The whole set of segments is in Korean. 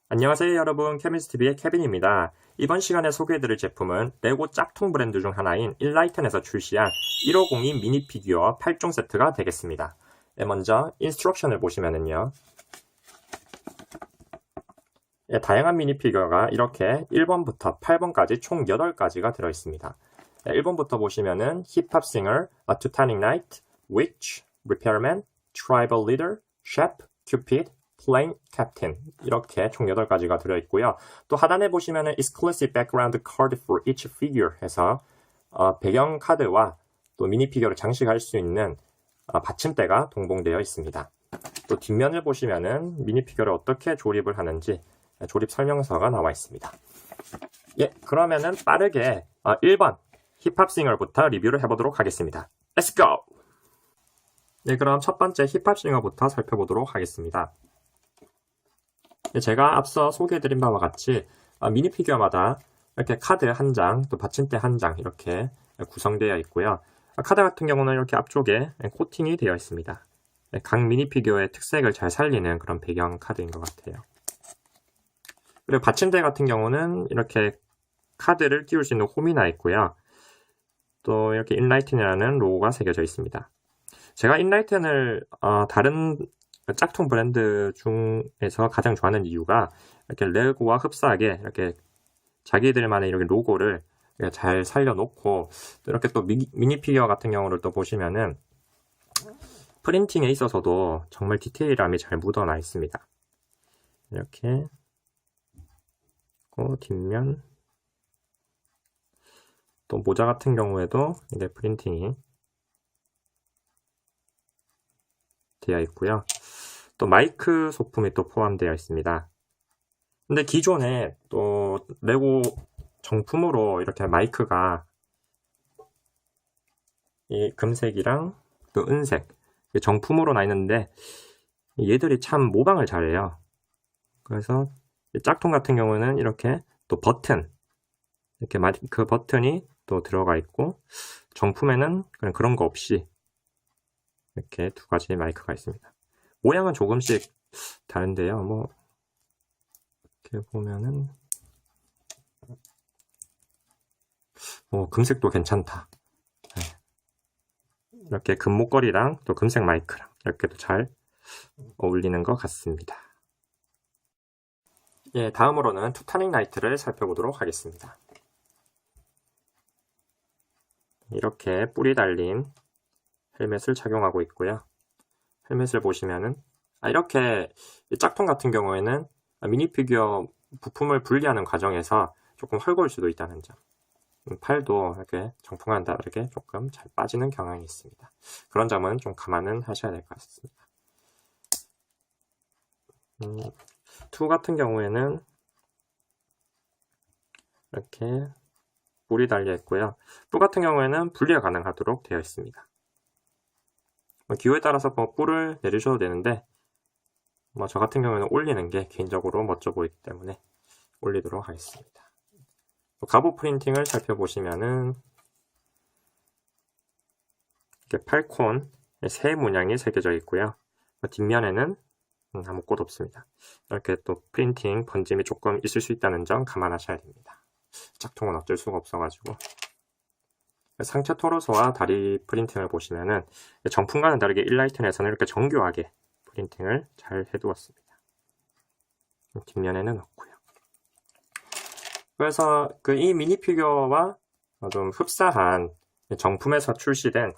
안녕하세요 여러분, 케미스트비의 케빈입니다. 이번 시간에 소개해드릴 제품은 레고 짝퉁 브랜드 중 하나인 일라이튼에서 출시한 1502 미니 피규어 8종 세트가 되겠습니다. 먼저 인스트럭션을 보시면은요, 다양한 미니 피규어가 이렇게 1번부터 8번까지 총 8가지가 들어있습니다. 1번부터 보시면은 힙합 싱어, 투타닉 나이트, 위치, 리페어맨, 트라이벌 리더, 셰프, 큐피드, 플레인 캡틴, 이렇게 총 8가지가 들어있고요. 또 하단에 보시면은 exclusive background card for each figure 해서 배경 카드와 또 미니 피규어를 장식할 수 있는 받침대가 동봉되어 있습니다. 또 뒷면을 보시면은 미니 피규어를 어떻게 조립을 하는지 조립 설명서가 나와 있습니다. 그러면은 빠르게 1번 힙합 싱어부터 리뷰를 해보도록 하겠습니다. Let's go! 그럼 첫 번째 힙합 싱어부터 살펴보도록 하겠습니다. 제가 앞서 소개해드린 바와 같이 미니 피규어마다 이렇게 카드 한 장, 또 받침대 한 장 이렇게 구성되어 있고요. 카드 같은 경우는 이렇게 앞쪽에 코팅이 되어 있습니다. 각 미니 피규어의 특색을 잘 살리는 그런 배경 카드인 것 같아요. 그리고 받침대 같은 경우는 이렇게 카드를 끼울 수 있는 홈이 나 있고요. 또 이렇게 인라이튼이라는 로고가 새겨져 있습니다. 제가 인라이튼을 다른 짝퉁 브랜드 중에서 가장 좋아하는 이유가 이렇게 레고와 흡사하게 이렇게 자기들만의 이렇게 로고를 잘 살려놓고, 이렇게 또 미니 피규어 같은 경우를 또 보시면은 프린팅에 있어서도 정말 디테일함이 잘 묻어나 있습니다. 이렇게 뒷면, 또 모자 같은 경우에도 이게 프린팅이 되어 있고요. 또 마이크 소품이 또 포함되어 있습니다. 근데 기존에 또 레고 정품으로 이렇게 마이크가 이 금색이랑 또 은색 정품으로 나 있는데 얘들이 참 모방을 잘해요. 그래서 짝퉁 같은 경우는 이렇게 또 버튼, 이렇게 그 버튼이 또 들어가 있고, 정품에는 그런 거 없이 이렇게 두 가지 마이크가 있습니다. 모양은 조금씩 다른데요. 이렇게 보면은 금색도 괜찮다. 이렇게 금목걸이랑 또 금색 마이크랑 이렇게도 잘 어울리는 것 같습니다. 다음으로는 투타닉 나이트를 살펴보도록 하겠습니다. 이렇게 뿔이 달린 헬멧을 착용하고 있고요. 헬멧을 보시면은 이렇게 짝퉁 같은 경우에는 미니 피규어 부품을 분리하는 과정에서 조금 헐거울 수도 있다는 점, 팔도 이렇게 정품과는 다르게 조금 잘 빠지는 경향이 있습니다. 그런 점은 좀 감안은 하셔야 될 것 같습니다. 투 같은 경우에는 이렇게 뿔이 달려 있고요. 뿔 같은 경우에는 분리가 가능하도록 되어 있습니다. 기호에 따라서 뿔을 내리셔도 되는데 저 같은 경우에는 올리는 게 개인적으로 멋져 보이기 때문에 올리도록 하겠습니다. 갑옷 프린팅을 살펴보시면은 이렇게 팔콘 새 문양이 새겨져 있고요. 뒷면에는 아무것도 없습니다. 이렇게 또 프린팅 번짐이 조금 있을 수 있다는 점 감안하셔야 됩니다. 짝퉁은 어쩔 수가 없어가지고. 상체 토로소와 다리 프린팅을 보시면은 정품과는 다르게 일라이튼에서는 이렇게 정교하게 프린팅을 잘 해두었습니다. 뒷면에는 없고요. 그래서 이 미니 피규어와 좀 흡사한 정품에서 출시된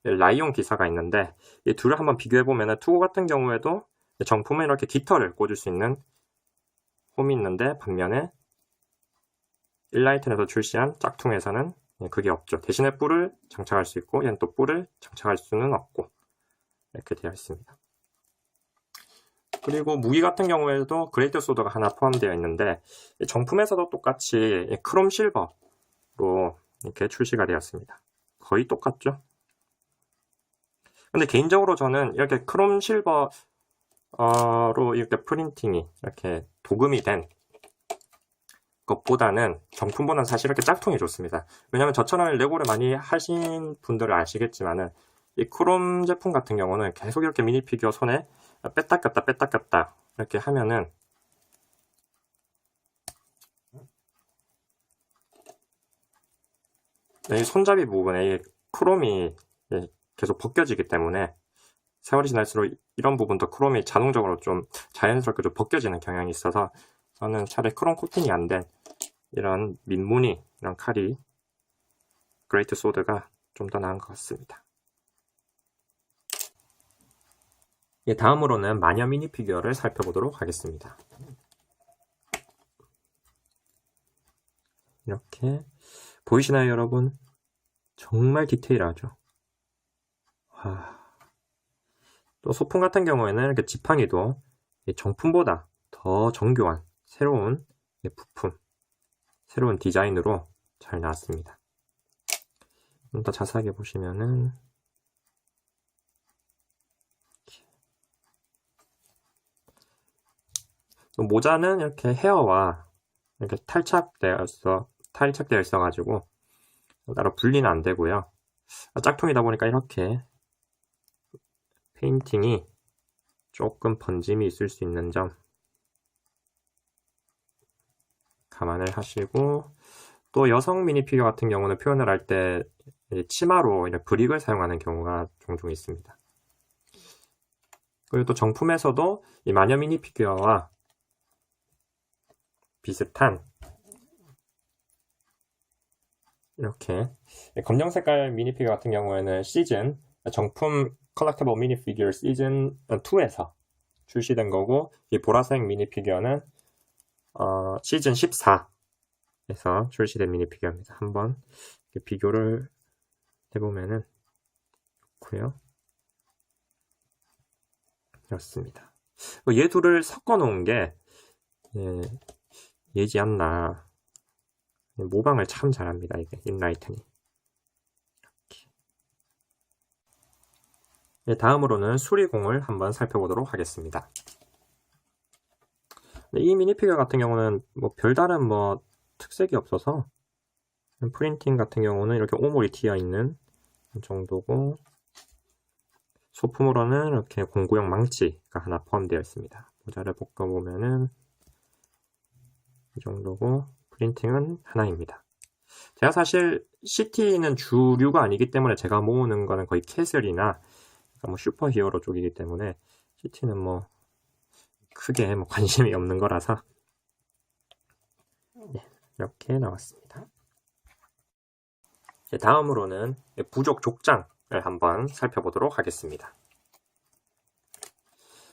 라이온 기사가 있는데, 이 둘을 한번 비교해보면 투고 같은 경우에도 정품에 이렇게 깃털을 꽂을 수 있는 홈이 있는데, 반면에 일라이튼에서 출시한 짝퉁에서는 그게 없죠. 대신에 뿔을 장착할 수 있고, 얘는 또 뿔을 장착할 수는 없고, 이렇게 되어 있습니다. 그리고 무기 같은 경우에도 그레이트 소드가 하나 포함되어 있는데, 정품에서도 똑같이 크롬 실버로 이렇게 출시가 되었습니다. 거의 똑같죠? 근데 개인적으로 저는 이렇게 크롬 실버로 이렇게 프린팅이 이렇게 도금이 된 것보다는 정품보다는 사실 이렇게 짝퉁이 좋습니다. 왜냐면 저처럼 레고를 많이 하신 분들은 아시겠지만은 이 크롬 제품 같은 경우는 계속 이렇게 미니 피규어 손에 뺐다 꼈다 뺐다 꼈다 이렇게 하면은 이 손잡이 부분에 이 크롬이 계속 벗겨지기 때문에 세월이 지날수록 이런 부분도 크롬이 자동적으로 좀 자연스럽게 좀 벗겨지는 경향이 있어서 저는 차라리 크롬 코팅이 안 된 이런 민무늬 이런 칼이 그레이트 소드가 좀 더 나은 것 같습니다. 다음으로는 마녀 미니 피규어를 살펴보도록 하겠습니다. 이렇게 보이시나요, 여러분? 정말 디테일하죠. 와. 또 소품 같은 경우에는 이렇게 지팡이도 정품보다 더 정교한 새로운 부품, 새로운 디자인으로 잘 나왔습니다. 좀 더 자세하게 보시면은 모자는 이렇게 헤어와 이렇게 탈착되어 있어가지고 따로 분리는 안 되고요. 짝퉁이다 보니까 이렇게 페인팅이 조금 번짐이 있을 수 있는 점 감안을 하시고, 또 여성 미니 피규어 같은 경우는 표현을 할 때 치마로 이렇게 브릭을 사용하는 경우가 종종 있습니다. 그리고 또 정품에서도 이 마녀 미니 피규어와 비슷한 이렇게 검정 색깔 미니 피규어 같은 경우에는 시즌 정품 컬렉터블 미니 피규어 시즌 2에서 출시된 거고, 이 보라색 미니 피규어는 시즌 14에서 출시된 미니 피규어입니다. 한번 비교를 해보면은 좋고요. 이렇습니다. 얘 둘을 섞어 놓은 게 예지 않나. 모방을 참 잘합니다. 이게 인라이튼이. 다음으로는 수리공을 한번 살펴보도록 하겠습니다. 이 미니 피규어 같은 경우는 뭐 별다른 특색이 없어서 프린팅 같은 경우는 이렇게 오물이 튀어 있는 정도고, 소품으로는 이렇게 공구형 망치가 하나 포함되어 있습니다. 모자를 벗겨보면은 이 정도고, 프린팅은 하나입니다. 제가 사실 CT는 주류가 아니기 때문에 제가 모으는 거는 거의 캐슬이나 슈퍼 히어로 쪽이기 때문에 CT는 크게 관심이 없는 거라서 이렇게 나왔습니다. 다음으로는 부족 족장을 한번 살펴보도록 하겠습니다.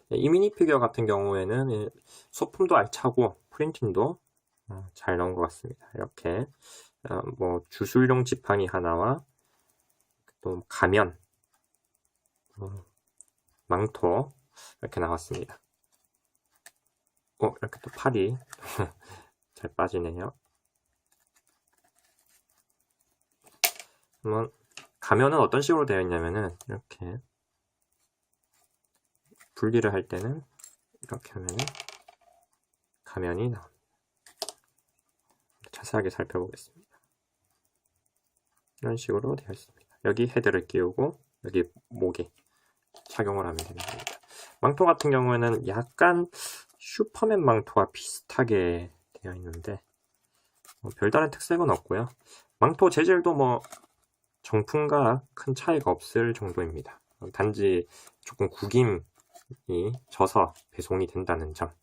이 미니 피규어 같은 경우에는 소품도 알차고 프린팅도 잘 나온 것 같습니다. 이렇게 주술용 지팡이 하나와 또 가면, 망토 이렇게 나왔습니다. 이렇게 또 팔이 잘 빠지네요. 한번 가면은 어떤 식으로 되어 있냐면은 이렇게 분리를 할 때는 이렇게 하면은 가면이 나옵니다. 자세하게 살펴보겠습니다. 이런 식으로 되어 있습니다. 여기 헤드를 끼우고 여기 목에 착용을 하면 되는 겁니다. 망토 같은 경우에는 약간 슈퍼맨 망토와 비슷하게 되어 있는데 별다른 특색은 없고요. 망토 재질도 정품과 큰 차이가 없을 정도입니다. 단지 조금 구김이 져서 배송이 된다는 점.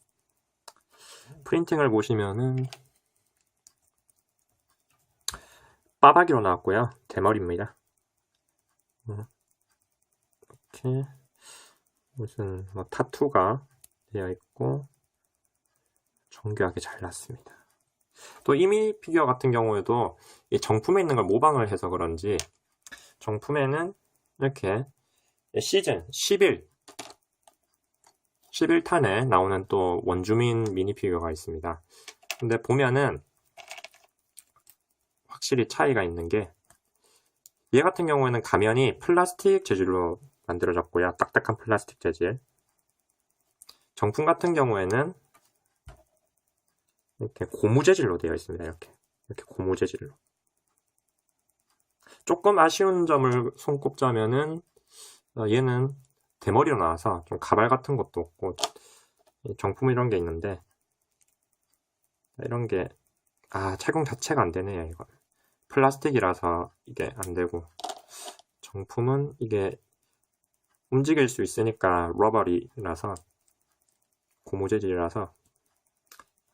프린팅을 보시면은 빠박이로 나왔고요. 대머리입니다. 이렇게 무슨 타투가 되어 있고 정교하게 잘 났습니다. 또 이 미니 피규어 같은 경우에도 이 정품에 있는 걸 모방을 해서 그런지 정품에는 이렇게 시즌 11탄에 나오는 또 원주민 미니 피규어가 있습니다. 근데 보면은 확실히 차이가 있는 게, 얘 같은 경우에는 가면이 플라스틱 재질로 만들어졌고요. 딱딱한 플라스틱 재질. 정품 같은 경우에는 이렇게 고무 재질로 되어 있습니다. 이렇게 고무 재질로. 조금 아쉬운 점을 손꼽자면은 얘는 대머리로 나와서 좀 가발 같은 것도 없고 정품 이런 게 있는데 이런 게 착용 자체가 안 되네요. 이거 플라스틱이라서 이게 안 되고 정품은 이게 움직일 수 있으니까 러버리라서 고무 재질이라서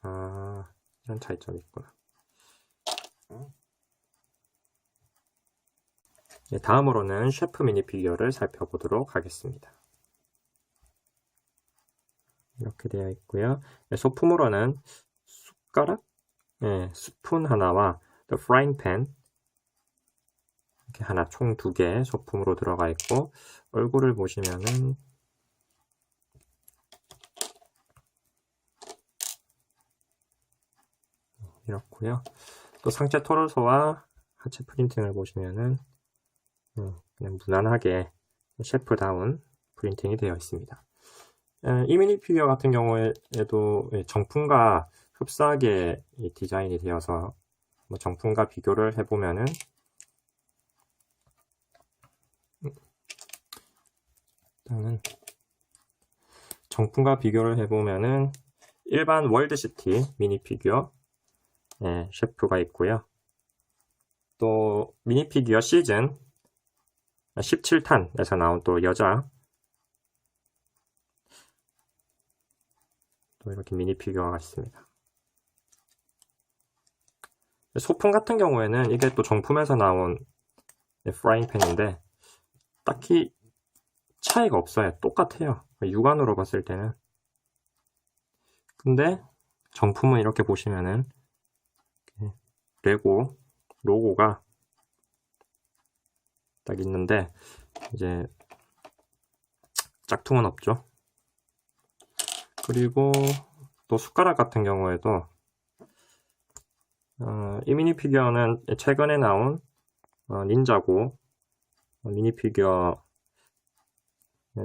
이런 차이점이 있구나. 다음으로는 셰프 미니피규어를 살펴보도록 하겠습니다. 이렇게 되어 있고요. 소품으로는 숟가락, 스푼 하나와 프라잉 팬 이렇게 하나 총 2개 소품으로 들어가 있고 얼굴을 보시면은 이렇고요. 또 상체 토르소와 하체 프린팅을 보시면은 그냥 무난하게 셰프다운 프린팅이 되어 있습니다. 이 미니 피규어 같은 경우에도 정품과 흡사하게 디자인이 되어서 정품과 비교를 해보면은 일단은 정품과 비교를 해보면은 일반 월드시티 미니 피규어 셰프가 있고요. 또 미니 피규어 시즌 17탄에서 나온 또 여자 또 이렇게 미니 피규어가 있습니다. 소품 같은 경우에는 이게 또 정품에서 나온 프라이팬인데 딱히 차이가 없어요. 똑같아요. 육안으로 봤을 때는. 근데 정품은 이렇게 보시면은 레고 로고가 딱 있는데 이제 짝퉁은 없죠. 그리고 또 숟가락 같은 경우에도 이 미니 피규어는 최근에 나온 닌자고 미니 피규어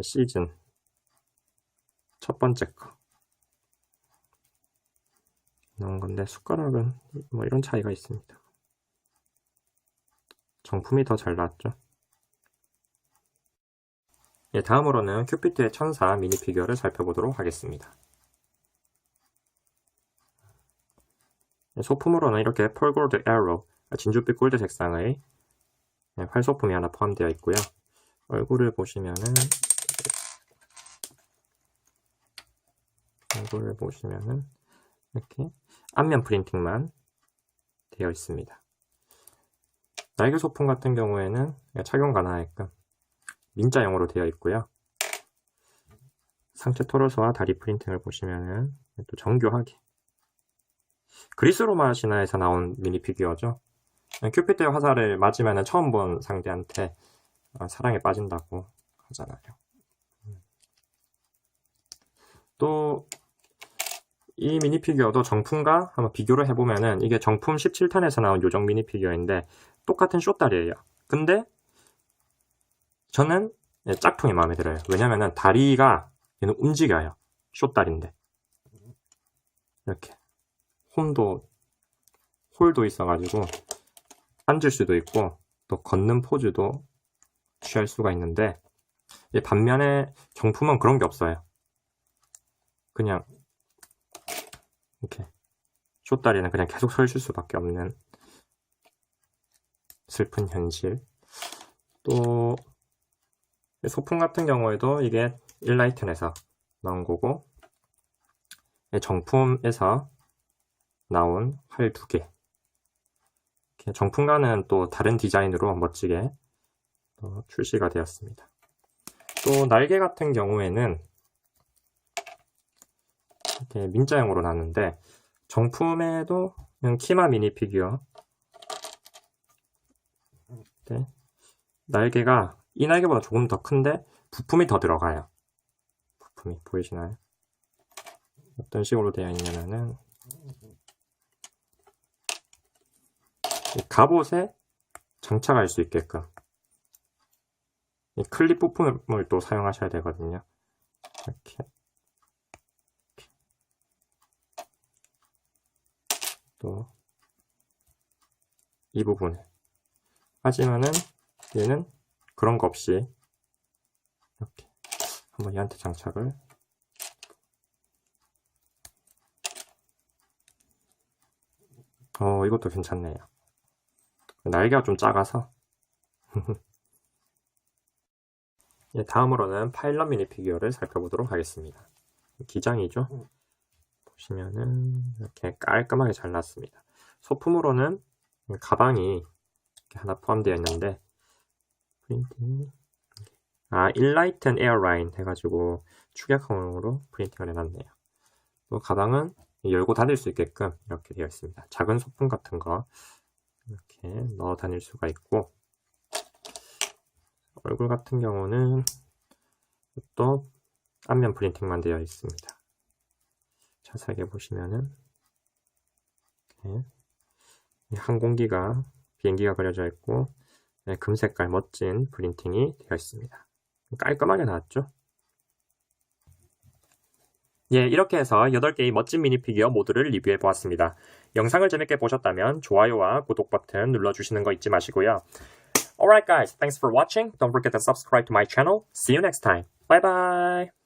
시즌 첫 번째 거 나온 건데 숟가락은 뭐 이런 차이가 있습니다. 정품이 더 잘 나왔죠. 다음으로는 큐피트의 천사 미니 피규어를 살펴보도록 하겠습니다. 소품으로는 이렇게 펄 골드 에러 진주빛 골드 색상의 활소품이 하나 포함되어 있고요. 얼굴을 보시면은 이렇게 앞면 프린팅만 되어 있습니다. 날개 소품 같은 경우에는 착용 가능하게끔 민자형으로 되어 있고요. 상체 토르소와 다리 프린팅을 보시면은 또 정교하게 그리스 로마 신화에서 나온 미니 피규어죠. 큐피드의 화살을 맞으면 처음 본 상대한테 사랑에 빠진다고 하잖아요. 또 이 미니 피규어도 정품과 한번 비교를 해보면은 이게 정품 17탄에서 나온 요정 미니 피규어인데 똑같은 숏다리예요. 근데 저는 짝퉁이 마음에 들어요. 왜냐면은 다리가 얘는 움직여요. 숏다리인데 이렇게 홀도 있어가지고 앉을 수도 있고 또 걷는 포즈도 취할 수가 있는데 반면에 정품은 그런 게 없어요. 그냥 이렇게 숏다리는 그냥 계속 서 있을 수밖에 없는 슬픈 현실. 또 소품 같은 경우에도 이게 1라이튼에서 나온 거고 정품에서 나온 활 2개 정품과는 또 다른 디자인으로 멋지게 또 출시가 되었습니다. 또 날개 같은 경우에는 이렇게 민자형으로 나왔는데 정품에도 그냥 키마 미니 피규어 날개가 이 날개보다 조금 더 큰데 부품이 더 들어가요. 부품이 보이시나요? 어떤 식으로 되어 있냐면은 갑옷에 장착할 수 있게끔 이 클립 부품을 또 사용하셔야 되거든요. 이렇게 또 이 부분에. 하지만은 얘는 그런 거 없이 이렇게 한번 얘한테 장착을. 이것도 괜찮네요. 날개가 좀 작아서. 예, 다음으로는 파일럿 미니 피규어를 살펴보도록 하겠습니다. 기장이죠. 보시면은 이렇게 깔끔하게 잘 나왔습니다. 소품으로는 가방이 이렇게 하나 포함되어 있는데, 프린팅, Enlighten Airline 해가지고 축약형으로 프린팅을 해놨네요. 또 가방은 열고 닫을 수 있게끔 이렇게 되어 있습니다. 작은 소품 같은 거 이렇게 넣어 다닐 수가 있고, 얼굴 같은 경우는 또 앞면 프린팅만 되어 있습니다. 자세하게 보시면은 이렇게 항공기가, 비행기가 그려져 있고, 금색깔 멋진 프린팅이 되어 있습니다. 깔끔하게 나왔죠? 예, 이렇게 해서 8개의 멋진 미니피규어 모두를 리뷰해 보았습니다. 영상을 재밌게 보셨다면 좋아요와 구독 버튼 눌러주시는 거 잊지 마시고요. Alright guys, thanks for watching. Don't forget to subscribe to my channel. See you next time. Bye bye!